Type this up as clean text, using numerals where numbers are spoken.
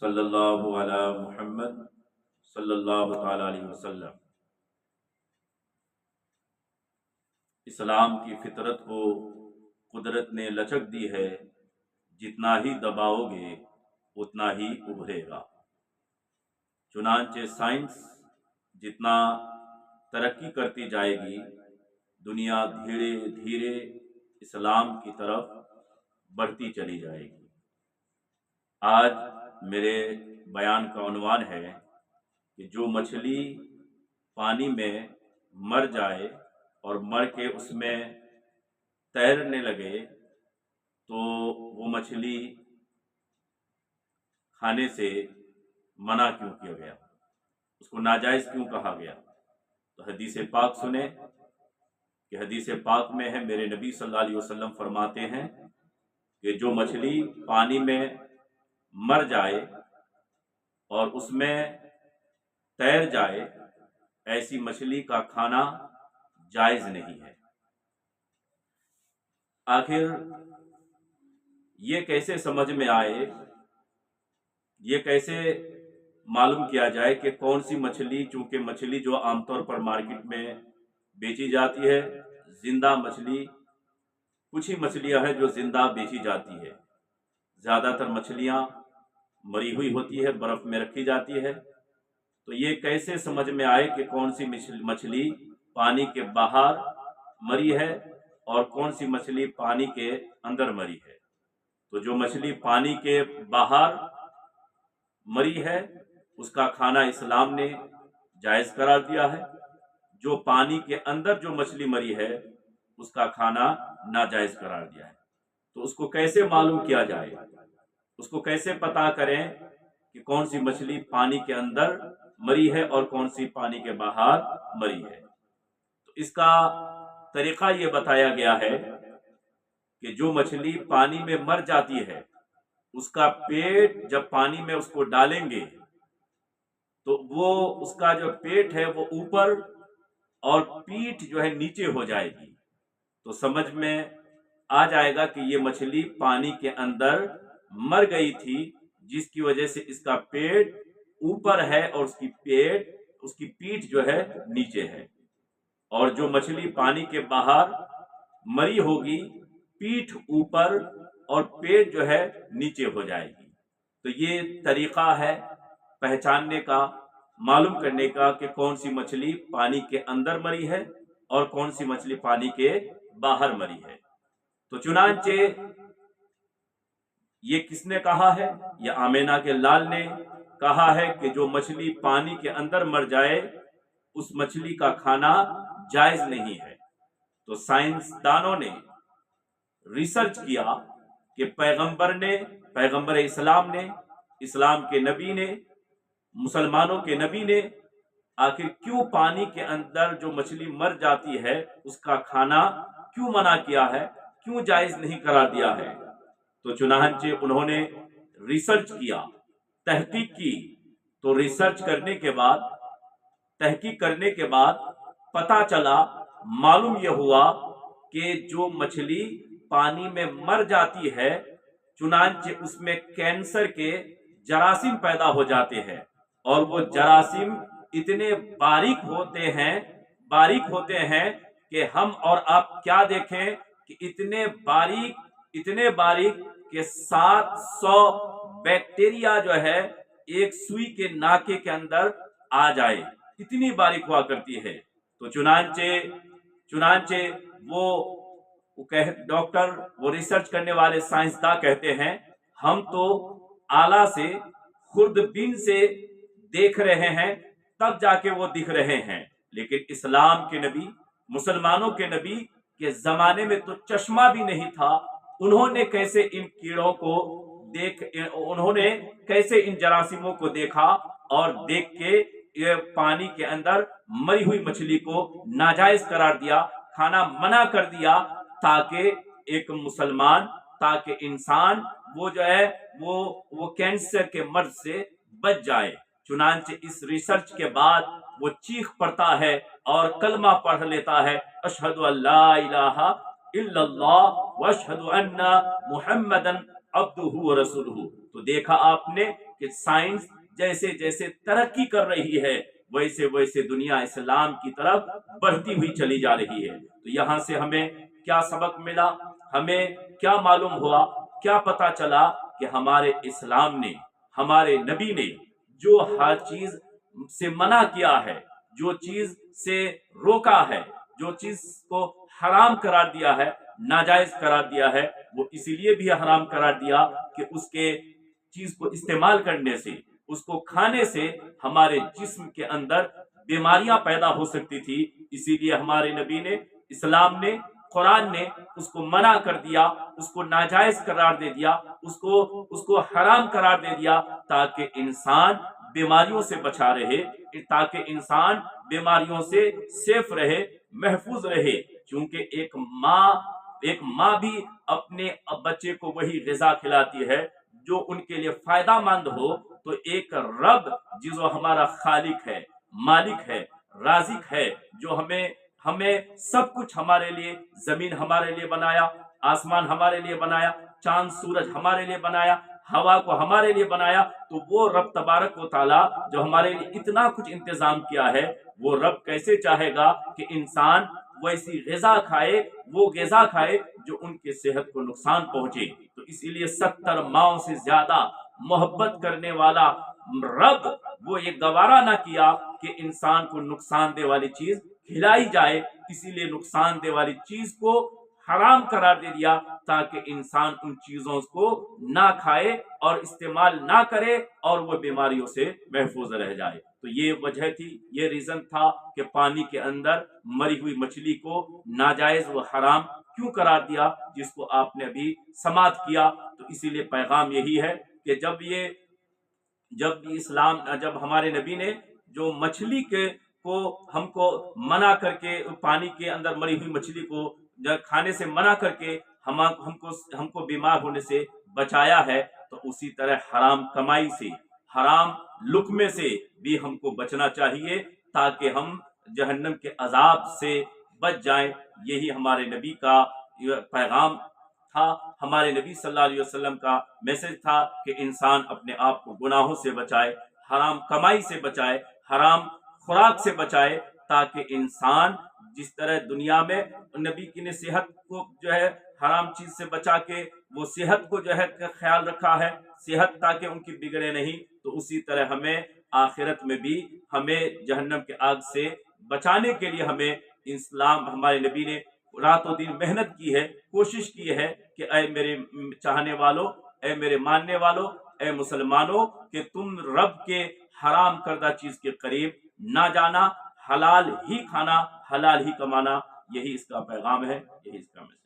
सल्लल्लाहु अला मुहम्मद सल्लल्लाहु ताला अलैहि वसल्लम। इस्लाम की फितरत को कुदरत ने लचक दी है, जितना ही दबाओगे उतना ही उभरेगा। चुनांचे साइंस जितना तरक्की करती जाएगी, दुनिया धीरे धीरे इस्लाम की तरफ बढ़ती चली जाएगी। आज मेरे बयान का उन्वान है कि जो मछली पानी में मर जाए और मर के उसमें तैरने लगे तो वो मछली खाने से मना क्यों किया गया, उसको नाजायज क्यों कहा गया? तो हदीस पाक सुने कि हदीस पाक में है, मेरे नबी सल्लल्लाहु अलैहि वसल्लम फरमाते हैं कि जो मछली पानी में मर जाए और उसमें तैर जाए, ऐसी मछली का खाना जायज नहीं है। आखिर ये कैसे समझ में आए, ये कैसे मालूम किया जाए कि कौन सी मछली, चूंकि मछली जो आमतौर पर मार्केट में बेची जाती है जिंदा मछली, कुछ ही मछलियां हैं जो जिंदा बेची जाती है, ज्यादातर मछलियां मरी हुई होती है, बर्फ में रखी जाती है। तो ये कैसे समझ में आए कि कौन सी मछली पानी के बाहर मरी है और कौन सी मछली पानी के अंदर मरी है? तो जो मछली पानी के बाहर मरी है उसका खाना इस्लाम ने जायज करार दिया है। जो पानी के अंदर जो मछली मरी है उसका खाना नाजायज करार दिया है। तो उसको कैसे मालूम किया जाए, उसको कैसे पता करें कि कौन सी मछली पानी के अंदर मरी है और कौन सी पानी के बाहर मरी है? तो इसका तरीका ये बताया गया है कि जो मछली पानी में मर जाती है उसका पेट जब पानी में उसको डालेंगे तो वो उसका जो पेट है वो ऊपर और पीठ जो है नीचे हो जाएगी। तो समझ में आ जाएगा कि ये मछली पानी के अंदर मर गई थी, जिसकी वजह से इसका पेट ऊपर है और उसकी पीठ जो है नीचे है। और जो मछली पानी के बाहर मरी होगी, पीठ ऊपर और पेट जो है नीचे हो जाएगी। तो ये तरीका है पहचानने का, मालूम करने का कि कौन सी मछली पानी के अंदर मरी है और कौन सी मछली पानी के बाहर मरी है। तो चुनांचे ये किसने कहा है? ये आमेना के लाल ने कहा है कि जो मछली पानी के अंदर मर जाए उस मछली का खाना जायज नहीं है। तो साइंसदानों ने रिसर्च किया कि पैगंबर इस्लाम ने, इस्लाम के नबी ने, मुसलमानों के नबी ने आखिर क्यों पानी के अंदर जो मछली मर जाती है उसका खाना क्यों मना किया है, क्यों जायज नहीं करार दिया है? तो चुनांचे उन्होंने रिसर्च किया, तहकीक की। तो रिसर्च करने के बाद, तहकीक करने के बाद पता चला, मालूम यह हुआ कि जो मछली पानी में मर जाती है चुनांचे उसमें कैंसर के जरासीम पैदा हो जाते हैं और वो जरासीम इतने बारीक होते हैं कि हम और आप क्या देखें कि इतने बारीक कि 700 बैक्टीरिया जो है एक सुई के नाके के अंदर आ जाए, इतनी बारीक हुआ करती है। तो चुनांचे वो डॉक्टर, वो रिसर्च करने वाले साइंसदान कहते हैं हम तो आला से खुर्दबीन से देख रहे हैं तब जाके वो दिख रहे हैं, लेकिन इस्लाम के नबी, मुसलमानों के नबी के जमाने में तो चश्मा भी नहीं था। उन्होंने कैसे इन कीड़ों को उन्होंने कैसे इन जरासीमों को देखा और देख के ये पानी के अंदर मरी हुई मछली को नाजायज करार दिया, खाना मना कर दिया, ताकि एक मुसलमान, ताकि इंसान वो जो है वो कैंसर के मर्ज से बच जाए। चुनांचे इस रिसर्च के बाद वो चीख पड़ता है और कलमा पढ़ लेता है, अशहदु अल्ला इलाहा इल्लल्लाह व अशहदु अन्ना मुहम्मदन अब्दुहु व रसूलुहु। तो देखा आपने کہ سائنس جیسے جیسے ترقی کر رہی ہے ویسے ویسے دنیا اسلام کی طرف بڑھتی ہوئی چلی جا رہی ہے۔ تو یہاں سے ہمیں کیا سبق ملا، ہمیں کیا معلوم ہوا، کیا پتا چلا کہ ہمارے اسلام نے، ہمارے نبی نے جو ہر چیز سے منع کیا ہے، جو چیز سے روکا ہے، جو چیز کو حرام قرار دیا ہے، ناجائز قرار دیا ہے، وہ اسی لیے بھی حرام قرار دیا کہ اس کے چیز کو استعمال کرنے سے، اس کو کھانے سے ہمارے جسم کے اندر بیماریاں پیدا ہو سکتی تھی۔ اسی لیے ہمارے نبی نے، اسلام نے، قرآن نے اس کو منع کر دیا، اس کو ناجائز قرار دے دیا، اس کو حرام قرار دے دیا، تاکہ انسان بیماریوں سے بچا رہے، تاکہ انسان بیماریوں سے سیف رہے، محفوظ رہے۔ چونکہ ایک ماں بھی اپنے بچے کو وہی غذا کھلاتی ہے جو ان کے لیے فائدہ مند ہو، تو ایک رب جو ہمارا خالق ہے، مالک ہے، رازق ہے، جو ہمیں سب کچھ ہمارے لیے، زمین ہمارے لیے بنایا، آسمان ہمارے لیے بنایا، چاند سورج ہمارے لیے بنایا، ہوا کو ہمارے لیے بنایا، تو وہ رب تبارک و تعالی جو ہمارے لیے اتنا کچھ انتظام کیا ہے، وہ رب کیسے چاہے گا کہ انسان ویسی غذا کھائے، وہ غذا کھائے جو ان کے صحت کو نقصان پہنچے۔ تو اسی لیے 70 ماؤں سے زیادہ محبت کرنے والا رب وہ یہ گوارا نہ کیا کہ انسان کو نقصان دہ والی چیز کھلائی جائے، اسی لیے نقصان دہ والی چیز کو حرام قرار دے دیا، تاکہ انسان ان چیزوں کو نہ کھائے اور استعمال نہ کرے اور وہ بیماریوں سے محفوظ رہ جائے۔ تو یہ وجہ تھی، یہ ریزن تھا کہ پانی کے اندر مری ہوئی مچھلی کو ناجائز و حرام کیوں قرار دیا، جس کو آپ نے ابھی سماعت کیا۔ تو اسی لیے پیغام یہی ہے کہ جب ہمارے نبی نے جو مچھلی کو ہم کو منع کر کے، پانی کے اندر مری ہوئی مچھلی کو کھانے سے منع کر کے ہم کو بیمار ہونے سے بچایا ہے، تو اسی طرح حرام کمائی سے، حرام لقمے سے بھی ہم کو بچنا چاہیے، تاکہ ہم جہنم کے عذاب سے بچ جائیں۔ یہی ہمارے نبی کا پیغام تھا، ہمارے نبی صلی اللہ علیہ وسلم کا میسج تھا کہ انسان اپنے آپ کو گناہوں سے بچائے، حرام کمائی سے بچائے، حرام خوراک سے بچائے، تاکہ انسان جس طرح دنیا میں نبی کی نے صحت کو جو ہے حرام چیز سے بچا کے وہ صحت کو جو ہے خیال رکھا ہے، صحت تاکہ ان کی بگڑے نہیں، تو اسی طرح ہمیں آخرت میں بھی ہمیں جہنم کے آگ سے بچانے کے لیے ہمیں اسلام، ہمارے نبی نے رات و دن محنت کی ہے، کوشش کی ہے کہ اے میرے چاہنے والوں، اے میرے ماننے والوں، اے مسلمانوں، کہ تم رب کے حرام کردہ چیز کے قریب نہ جانا، حلال ہی کھانا، حلال ہی کمانا، یہی اس کا پیغام ہے، یہی اس کا میسج۔